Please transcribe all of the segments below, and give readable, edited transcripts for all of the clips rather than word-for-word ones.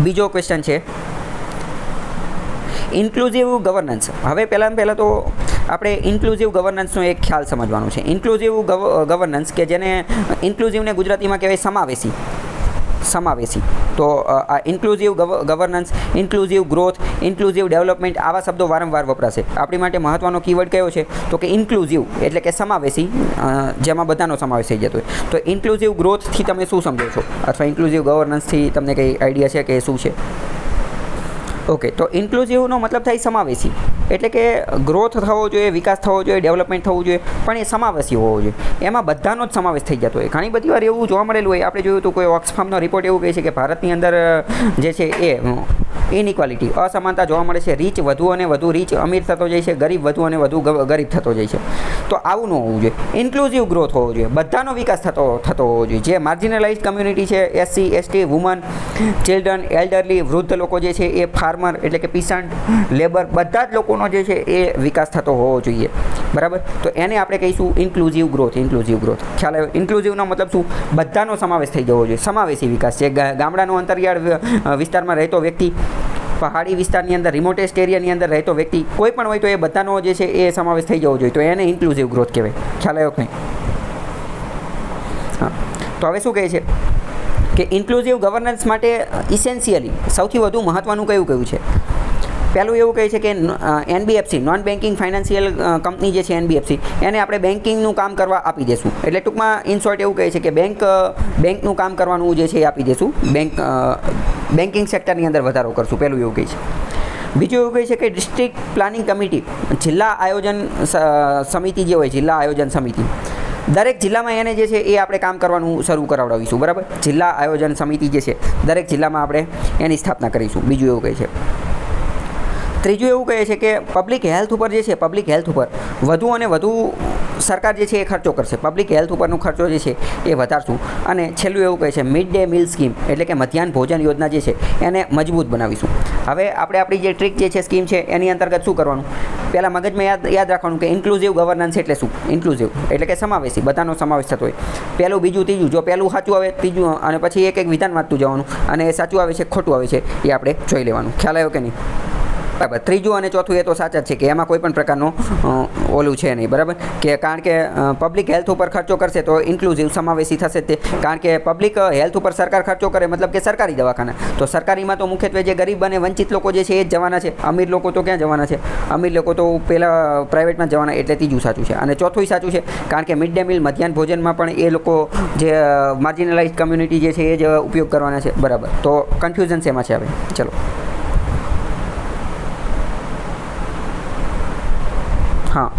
બીજો ક્વેશ્ચન છે inclusive governance. હવે પહેલાં તો આપણે ઇન્ક્લુઝિવ ગવર્નન્સનો એક ખ્યાલ સમજવાનો છે. ઇન્ક્લુઝિવ ગવર્નન્સ કે જેને ઇન્ક્લુઝિવને ગુજરાતીમાં કહેવાય સમાવેશી. તો આ inclusive governance, inclusive growth, inclusive development આવા શબ્દો વારંવાર વપરાશે. આપણી માટે મહત્ત્વનો કીવર્ડ કયો છે તો કે ઇન્ક્લુઝિવ એટલે કે સમાવેશી, જેમાં બધાનો સમાવેશ થઈ જતો હોય. તો ઇન્ક્લુઝિવ ગ્રોથથી તમે શું સમજો છો, અથવા ઇન્ક્લુઝિવ ગવર્નન્સથી તમને કંઈ આઈડિયા છે કે શું છે? ઓકે, તો ઇન્ક્લુઝિવનો મતલબ થાય સમાવેશી, એટલે કે ગ્રોથ થવો જોઈએ, વિકાસ થવો જોઈએ, ડેવલપમેન્ટ થવું જોઈએ, પણ એ સમાવેશી હોવો જોઈએ. એમાં બધાનો જ સમાવેશ થઈ જતો હોય. ઘણી બધી વાર એવું જોવા મળેલું હોય. આપણે જોયું હતું કોઈ ઓક્સફામનો રિપોર્ટ એવું કહે છે કે ભારતની અંદર જે છે એ ઇનઇક્વાલિટી, અસમાનતા જોવા મળે છે. રીચ વધુ અને વધુ રીચ અમીર થતો જાય છે, ગરીબ વધુ અને વધુ ગરીબ થતો જાય છે. તો આવું ન હોવું જોઈએ. ઇન્ક્લુઝિવ ગ્રોથ હોવો જોઈએ, બધાનો વિકાસ થતો હોવો જોઈએ. જે માર્જિનલાઇઝ કમ્યુનિટી છે, SC, ST, woman, children, elderly, વૃદ્ધ લોકો જે છે એ ફાર્મર એટલે કે પીસન્ટ, લેબર, બધા જ લોકોનો જે છે એ વિકાસ થતો હોવો જોઈએ. બરાબર? તો એને આપણે કહીશું ઇન્ક્લુઝિવ ગ્રોથ. ઇન્ક્લુઝિવ ગ્રોથ ખ્યાલ આવ્યો? ઇન્ક્લુઝિવનો મતલબ શું? બધાનો સમાવેશ થઈ જવો જોઈએ. સમાવેશી વિકાસ છે. ગામડાનો અંતરિયાળ વિસ્તારમાં રહેતો વ્યક્તિ, પહાડી વિસ્તારની અંદર, રિમોટેસ્ટ એરિયાની અંદર રહેતો વ્યક્તિ, કોઈ પણ હોય તો એ બધાનો જે છે એ સમાવેશ થઈ જવો જોઈએ. તો એને ઇન્ક્લુઝિવ ગ્રોથ કહેવાય. ખ્યાલ આવ્યો કંઈ? હા, તો હવે શું કહે છે કે ઇન્ક્લુઝિવ ગવર્નન્સ માટે ઇસેન્શિયલી સૌથી વધુ મહત્ત્વનું કયું છે? પહેલું એવું કહે છે કે NBFC, non banking financial company જે છે NBFC, એને આપણે બેન્કિંગનું કામ કરવા આપી દઈશું. એટલે ટૂંકમાં ઇન શોર્ટ એવું કહે છે કે બેંકનું કામ કરવાનું જે છે એ આપી દઈશું. બેન્કિંગ સેક્ટરની અંદર વધારો કરશું. પહેલું એવું કહે છે. બીજું એવું કહે છે કે ડિસ્ટ્રિક્ટ પ્લાનિંગ કમિટી, જિલ્લા આયોજન સમિતિ જે હોય, જિલ્લા આયોજન સમિતિ, દરેક જિલ્લામાં એને જે છે એ આપણે કામ કરવાનું શરૂ કરાવડાવીશું. બરાબર? જિલ્લા આયોજન સમિતિ જે છે દરેક જિલ્લામાં આપણે એની સ્થાપના કરીશું. બીજું એવું કહે છે. ત્રીજું એવું કહે છે કે પબ્લિક હેલ્થ ઉપર જે છે, પબ્લિક હેલ્થ ઉપર વધુ અને વધુ સરકાર જે છે એ ખર્ચો કરશે. પબ્લિક હેલ્થ ઉપરનો ખર્ચો જે છે એ વધારશું. અને છેલ્લું એવું કહે છે મિડ ડે મીલ સ્કીમ એટલે કે મધ્યાહન ભોજન યોજના જે છે એને મજબૂત બનાવીશું. હવે આપણી જે ટ્રીક જે છે, સ્કીમ છે, એની અંતર્ગત શું કરવાનું? પહેલાં મગજમાં યાદ રાખવાનું કે ઇન્ક્લુઝિવ ગવર્નન્સ એટલે શું? ઇન્ક્લુઝિવ એટલે કે સમાવેશી, બધાનો સમાવેશ થતો હોય. પહેલું, બીજું, ત્રીજું. જો પહેલું સાચું આવે, ત્રીજું, અને પછી એક વિધાન વાંચતું જવાનું, અને એ સાચું આવે છે, ખોટું આવે છે, એ આપણે જોઈ લેવાનું. ખ્યાલ આવ્યો કે નહીં? બરાબર. ત્રીજું અને ચોથું એ તો સાચા જ છે કે એમાં કોઈ પણ પ્રકારનું ઓલું છે નહીં. બરાબર? કે કારણ કે પબ્લિક હેલ્થ ઉપર ખર્ચો કરશે તો ઇન્ક્લુઝિવ સમાવેશી થશે તે. કારણ કે પબ્લિક હેલ્થ ઉપર સરકાર ખર્ચો કરે મતલબ કે સરકારી દવાખાના. તો સરકારીમાં તો મુખ્યત્વે જે ગરીબ અને વંચિત લોકો જે છે એ જ જવાના છે. અમીર લોકો તો ક્યાં જવાના છે? અમીર લોકો તો પહેલાં પ્રાઇવેટમાં જવાના. એટલે ત્રીજું સાચું છે. અને ચોથું સાચું છે કારણ કે મિડ ડે મીલ, મધ્યાહન ભોજનમાં પણ એ લોકો જે માર્જિનલાઇઝ કમ્યુનિટી જે છે એ જ ઉપયોગ કરવાના છે. બરાબર? તો કન્ફ્યુઝન શેમાં છે હવે? ચલો. હા,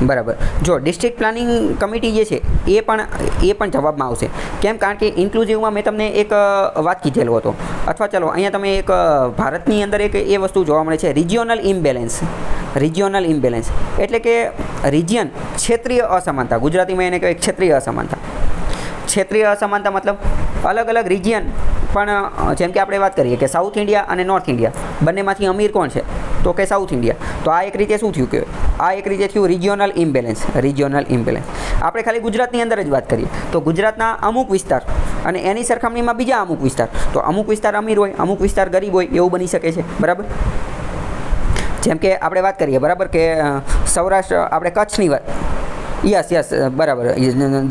બરાબર. જો ડિસ્ટ્રિક્ટ પ્લાનિંગ કમિટી જે છે એ પણ જવાબમાં આવશે. કેમ? કારણ કે ઇન્ક્લુઝિવમાં મેં તમને એક વાત કીધેલો હતો. અથવા ચલો અહીંયા તમે એક ભારતની અંદર એક એ વસ્તુ જોવા મળે છે, રિજિયોનલ ઇમ્બેલેન્સ. રિજિયોનલ ઇમ્બેલેન્સ એટલે કે રિજિયન, ક્ષેત્રીય અસમાનતા. ગુજરાતીમાં એને કહેવાય ક્ષેત્રીય અસમાનતા. ક્ષેત્રીય અસમાનતા મતલબ અલગ અલગ રિજિયન પણ, જેમ કે આપણે વાત કરીએ કે સાઉથ ઇન્ડિયા અને નોર્થ ઇન્ડિયા બંનેમાંથી અમીર કોણ છે? તો કે સાઉથ ઇન્ડિયા. તો આ એક રીતે શું થયું કે આ એક રીતે થયું રિજિયોનલ ઇમ્બેલેન્સ. Regional imbalance. આપણે ખાલી ગુજરાતની અંદર જ વાત કરીએ તો ગુજરાતના અમુક વિસ્તાર અને એની સરખામણીમાં બીજા અમુક વિસ્તાર, તો અમુક વિસ્તાર અમીર હોય, અમુક વિસ્તાર ગરીબ હોય, એવું બની શકે છે. બરાબર? જેમ કે આપણે વાત કરીએ, બરાબર, કે સૌરાષ્ટ્ર, આપણે કચ્છની વાત, યસ બરાબર,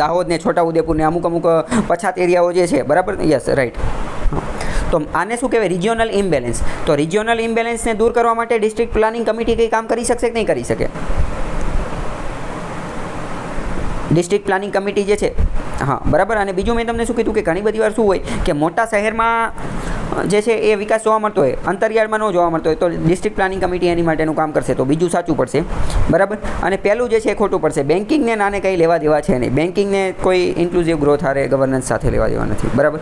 દાહોદ ને છોટાઉદેપુર ને અમુક પછાત એરિયાઓ જે છે. બરાબર? Yes, right. તો આને શું કહેવાય? Regional imbalance. તો રિજિયોનલ ઇમ્બેલેન્સને દૂર કરવા માટે ડિસ્ટ્રિક્ટ પ્લાનિંગ કમિટી કંઈ કામ કરી શકશે કે નહીં કરી શકે? ડિસ્ટ્રિક્ટ પ્લાનિંગ કમિટી જે છે, હા, બરાબર. અને બીજું મેં તમને શું કીધું કે ઘણી બધી વાર શું હોય કે મોટા શહેરમાં જે છે એ વિકાસ જોવા મળતો હોય, અંતરિયાળમાં ન જોવા મળતો હોય, તો ડિસ્ટ્રિક્ટ પ્લાનિંગ કમિટી એની માટેનું કામ કરશે. તો બીજું સાચું પડશે. બરાબર? અને પહેલું જે છે એ ખોટું પડશે. બેન્કિંગને નાને કંઈ લેવા દેવા છે નહીં. બેન્કિંગને કોઈ ઇન્ક્લુઝિવ ગ્રોથ હારે ગવર્નન્સ સાથે લેવા દેવા નથી. બરાબર?